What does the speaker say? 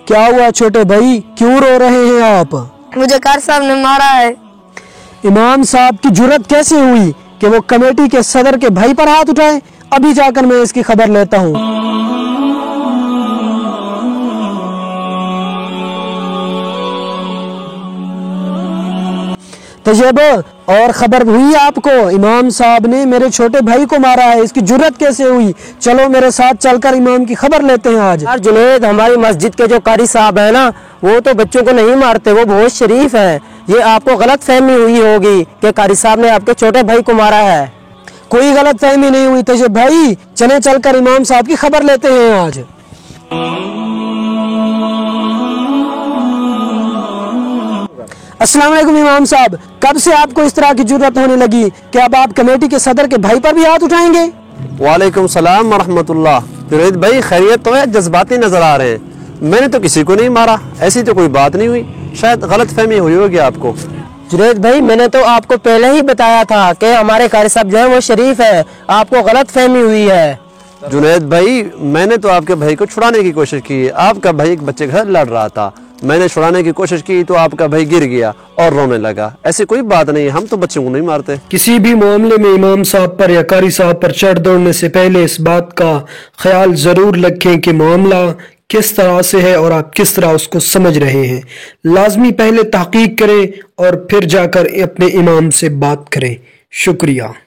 کیا ہوا چھوٹے بھائی، کیوں رو رہے ہیں آپ؟ مجھے قاری صاحب نے مارا ہے۔ امام صاحب کی جرت کیسے ہوئی کہ وہ کمیٹی کے صدر کے بھائی پر ہاتھ اٹھائے؟ ابھی جا کر میں اس کی خبر لیتا ہوں۔ طیب، اور خبر ہوئی آپ کو؟ امام صاحب نے میرے چھوٹے بھائی کو مارا ہے، اس کی جرت کیسے ہوئی؟ چلو میرے ساتھ چل کر امام کی خبر لیتے ہیں آج۔ یار جنید، ہماری مسجد کے جو قاری صاحب ہیں نا، وہ تو بچوں کو نہیں مارتے، وہ بہت شریف ہیں۔ یہ آپ کو غلط فہمی ہوئی ہوگی کہ قاری صاحب نے آپ کے چھوٹے بھائی کو مارا ہے۔ کوئی غلط فہمی نہیں ہوئی طیب بھائی، چلیں چل کر امام صاحب کی خبر لیتے ہیں آج۔ السلام علیکم امام صاحب، کب سے آپ کو اس طرح کی جرت ہونے لگی کہ اب آپ کمیٹی کے صدر کے بھائی پر بھی ہاتھ اٹھائیں گے؟ وعلیکم السلام ورحمۃ اللہ۔ جنید بھائی خیریت تو ہے؟ جذباتی نظر آ رہے ہیں۔ میں نے تو کسی کو نہیں مارا، ایسی تو کوئی بات نہیں ہوئی، شاید غلط فہمی ہوئی ہوگی آپ کو۔ جنید بھائی، میں نے تو آپ کو پہلے ہی بتایا تھا کہ ہمارے قاری صاحب جو ہیں وہ شریف ہیں، آپ کو غلط فہمی ہوئی ہے۔ جنید بھائی، میں نے تو آپ کے بھائی کو چھڑانے کی کوشش کی، آپ کا بھائی ایک بچے گھر لڑ رہا تھا، میں نے چھڑانے کی کوشش کی تو آپ کا بھائی گر گیا اور رونے لگا۔ ایسی کوئی بات نہیں، ہم تو بچوں کو نہیں مارتے۔ کسی بھی معاملے میں امام صاحب پر یا قاری صاحب پر چڑھ دوڑنے سے پہلے اس بات کا خیال ضرور رکھیں کہ معاملہ کس طرح سے ہے اور آپ کس طرح اس کو سمجھ رہے ہیں۔ لازمی پہلے تحقیق کریں اور پھر جا کر اپنے امام سے بات کریں۔ شکریہ۔